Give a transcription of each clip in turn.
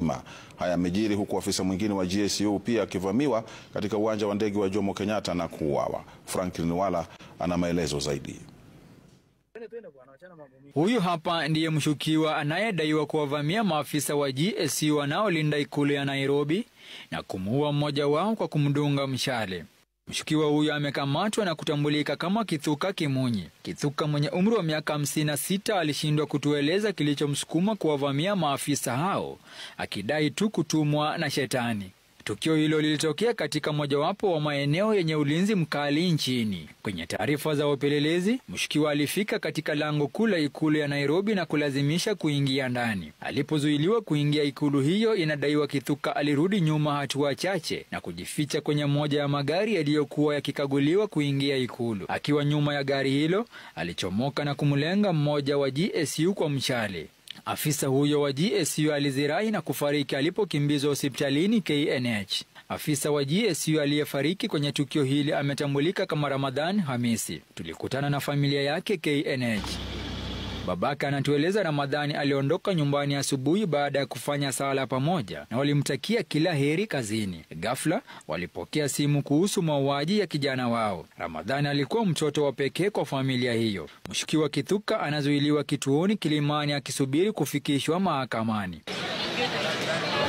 Haya yamejiri huku afisa mwingine wa GSU pia akivamiwa katika uwanja wa ndege wa Jomo Kenyatta na kuuawa. Franklin Wala ana maelezo zaidi. Huyu hapa ndiye mshukiwa anayedaiwa kuwavamia maafisa wa GSU wanaolinda ikulu ya Nairobi na kumuua mmoja wao kwa kumdunga mshale. Mshukiwa huyu amekamatwa na kutambulika kama Kithuka Kimunyi. Kithuka mwenye umri wa miaka 56 alishindwa kutueleza kilichomsukuma kuwavamia maafisa hao, akidai tu kutumwa na shetani. Tukio hilo lilitokea katika mojawapo wa maeneo yenye ulinzi mkali nchini. Kwenye taarifa za upelelezi, mshukiwa alifika katika lango kuu la ikulu ya Nairobi na kulazimisha kuingia ndani. Alipozuiliwa kuingia ikulu hiyo, inadaiwa Kithuka alirudi nyuma hatua chache na kujificha kwenye moja ya magari yaliyokuwa yakikaguliwa kuingia ikulu. Akiwa nyuma ya gari hilo, alichomoka na kumlenga mmoja wa GSU kwa mshale. Afisa huyo wa GSU alizirai na kufariki alipokimbizwa hospitalini KNH. Afisa wa GSU aliyefariki kwenye tukio hili ametambulika kama Ramadhan Hamisi. Tulikutana na familia yake KNH. Babaka anatueleza Ramadhani aliondoka nyumbani asubuhi baada ya kufanya sala pamoja na walimtakia kila heri kazini. Ghafla walipokea simu kuhusu mauaji ya kijana wao. Ramadhani alikuwa mtoto wa pekee kwa familia hiyo. Mshukiwa Kithuka anazuiliwa kituoni Kilimani akisubiri kufikishwa mahakamani.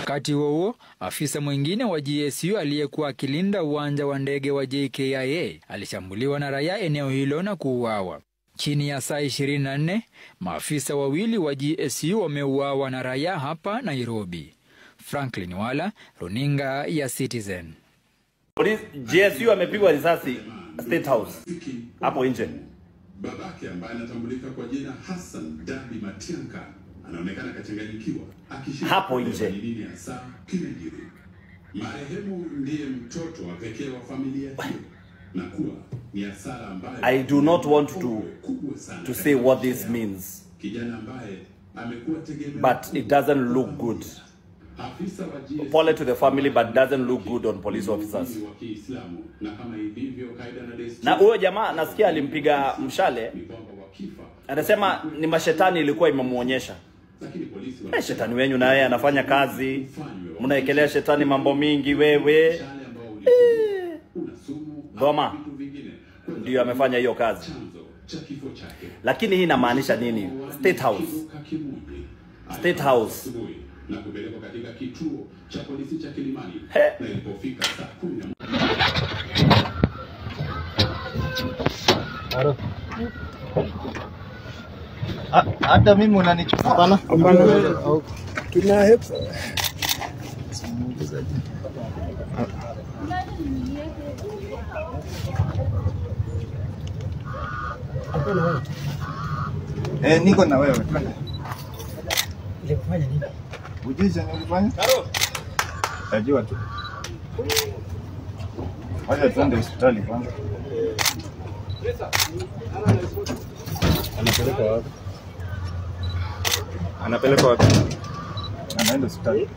Wakati huo, afisa mwingine wa GSU aliyekuwa akilinda uwanja wa ndege wa JKIA alishambuliwa na raia eneo hilo na kuuawa. Chini ya saa 24, maafisa wawili wa GSU wameuawa na raia hapa Nairobi. Franklin Wala, runinga ya Citizen. GSU amepigwa risasi State House hapo nje. Babake ambaye anatambulika kwa jina Hassan Dabi Matianka anaonekana kachanganyikiwa hapo nje. Marehemu ndiye mtoto wa pekee wa familia hiyo. I do not want to say what this means, but it doesn't look good. Apology to the family, but doesn't look good on police officers. Na huyo jamaa nasikia alimpiga mshale. Anasema ni mashetani ilikuwa imemuonyesha. Shetani wenyu na yeye anafanya kazi. Mnaekelea shetani mambo mingi wewe. Goma ndio amefanya hiyo kazi. Lakini hii inamaanisha nini? State House. State House. Na kupelekwa katika kituo cha polisi cha Kilimani. Na ilipofika saa 10. Hata mimi unanichukua. Hapana. Tuna hepa. Niko na wewe. Ulifanya nini? Ujiza nilifanya? Tajua tu. Wacha tuende hospitali kwanza. Anapeleka wapi? Anapeleka wapi? Anaenda hospitali.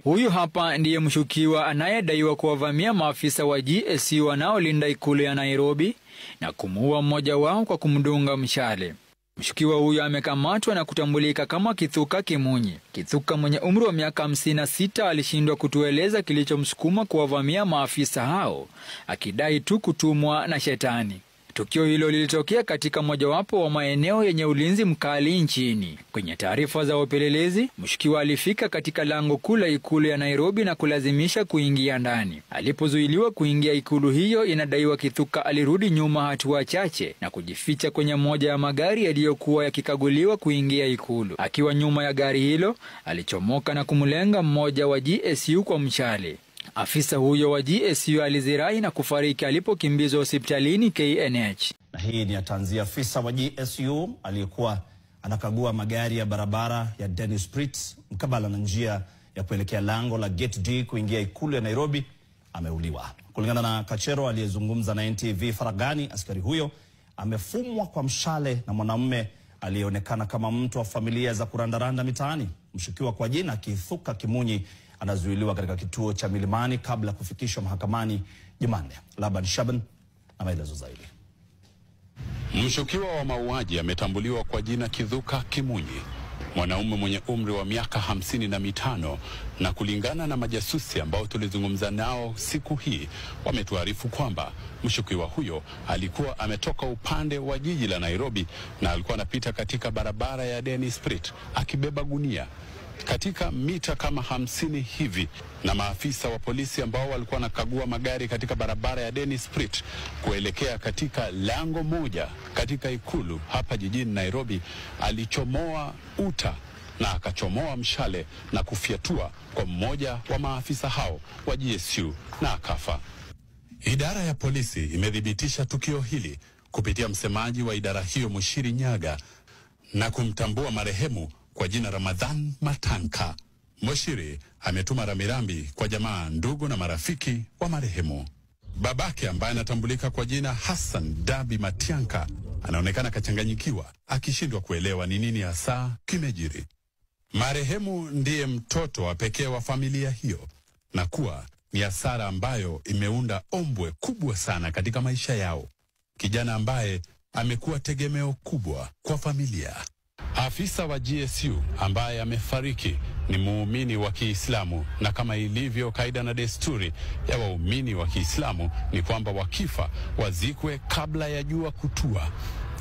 Huyu hapa ndiye mshukiwa anayedaiwa kuwavamia maafisa wa GSU wanaolinda ikulu ya Nairobi na kumuua mmoja wao kwa kumdunga mshale. Mshukiwa huyu amekamatwa na kutambulika kama Kithuka Kimunyi. Kithuka mwenye umri wa miaka 56 alishindwa kutueleza kilichomsukuma kuwavamia maafisa hao, akidai tu kutumwa na shetani. Tukio hilo lilitokea katika mojawapo wa maeneo yenye ulinzi mkali nchini. Kwenye taarifa za upelelezi, mshukiwa alifika katika lango kuu la ikulu ya Nairobi na kulazimisha kuingia ndani. Alipozuiliwa kuingia ikulu hiyo, inadaiwa Kithuka alirudi nyuma hatua chache na kujificha kwenye moja ya magari yaliyokuwa yakikaguliwa kuingia ikulu. Akiwa nyuma ya gari hilo, alichomoka na kumlenga mmoja wa GSU kwa mshale. Afisa huyo wa GSU alizirai na kufariki alipokimbizwa hospitalini KNH. Na hii ni atanzia afisa wa GSU aliyekuwa anakagua magari ya barabara ya Dennis Pritts mkabala na njia ya kuelekea lango la Gate D kuingia ikulu ya Nairobi ameuliwa. Kulingana na Kachero aliyezungumza na NTV faragani, askari huyo amefumwa kwa mshale na mwanamume aliyeonekana kama mtu wa familia za kurandaranda mitaani. Mshukiwa kwa jina Kithuka Kimunyi anazuiliwa katika kituo cha Milimani kabla kufikishwa mahakamani Jumanne. Laban Shaban na maelezo zaidi. Mshukiwa wa mauaji ametambuliwa kwa jina Kithuka Kimunyi, mwanaume mwenye umri wa miaka 55, na kulingana na majasusi ambao tulizungumza nao siku hii, wametuarifu kwamba mshukiwa huyo alikuwa ametoka upande wa jiji la Nairobi na alikuwa anapita katika barabara ya Dennis Pritts akibeba gunia katika mita kama 50 hivi, na maafisa wa polisi ambao walikuwa wanakagua magari katika barabara ya Dennis Pritts kuelekea katika lango moja katika ikulu hapa jijini Nairobi, alichomoa uta na akachomoa mshale na kufyatua kwa mmoja wa maafisa hao wa GSU na akafa. Idara ya polisi imethibitisha tukio hili kupitia msemaji wa idara hiyo Mushiri Nyaga na kumtambua marehemu kwa jina Ramadhan Matanka. Mushiri ametuma rambirambi kwa jamaa, ndugu na marafiki wa marehemu. Babake ambaye anatambulika kwa jina Hassan Dabi Matianka anaonekana kachanganyikiwa, akishindwa kuelewa ni nini hasa kimejiri. Marehemu ndiye mtoto wa pekee wa familia hiyo, na kuwa ni hasara ambayo imeunda ombwe kubwa sana katika maisha yao. Kijana ambaye amekuwa tegemeo kubwa kwa familia. Afisa wa GSU ambaye amefariki ni muumini wa Kiislamu, na kama ilivyo kaida na desturi ya waumini wa Kiislamu ni kwamba wakifa wazikwe kabla ya jua kutua.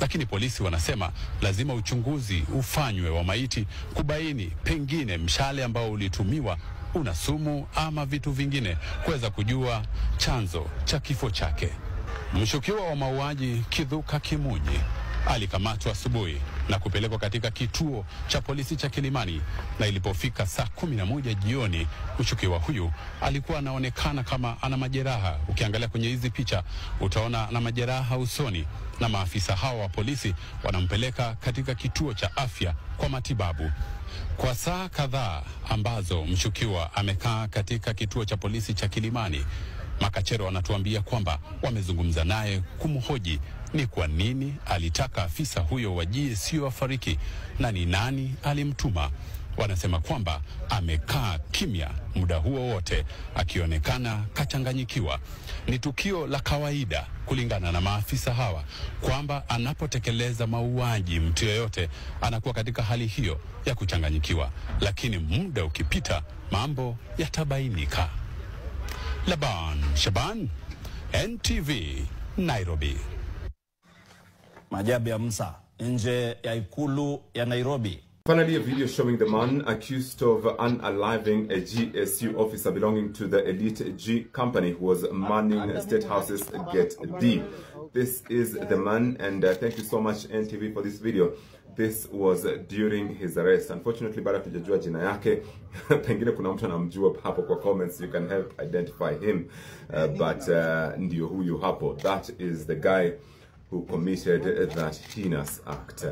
Lakini polisi wanasema lazima uchunguzi ufanywe wa maiti kubaini pengine mshale ambao ulitumiwa una sumu ama vitu vingine, kuweza kujua chanzo cha kifo chake. Mshukiwa wa mauaji Kithuka Kimunyi alikamatwa asubuhi na kupelekwa katika kituo cha polisi cha Kilimani, na ilipofika saa 11 jioni mshukiwa huyu alikuwa anaonekana kama ana majeraha. Ukiangalia kwenye hizi picha utaona ana majeraha usoni, na maafisa hao wa polisi wanampeleka katika kituo cha afya kwa matibabu. Kwa saa kadhaa ambazo mshukiwa amekaa katika kituo cha polisi cha Kilimani, Makachero wanatuambia kwamba wamezungumza naye kumhoji ni kwa nini alitaka afisa huyo wa GSU afariki na ni nani alimtuma. Wanasema kwamba amekaa kimya muda huo wote akionekana kachanganyikiwa. Ni tukio la kawaida kulingana na maafisa hawa kwamba anapotekeleza mauaji mtu yeyote anakuwa katika hali hiyo ya kuchanganyikiwa, lakini muda ukipita mambo yatabainika. Laban Shaban, NTV, Nairobi. Maajabu ya Musa nje ya ikulu ya Nairobi. Finally, a video showing the man accused of unaliving a GSU officer belonging to the Elite G company who was manning State House's Gate D. This is the man, and thank you so much NTV for this video. This was during his arrest. Unfortunately, bado hatujajua jina yake. Pengine kuna mtu anamjua hapo kwa comments, you can help identify him. But ndio huyu hapo. That is the guy who committed that heinous act.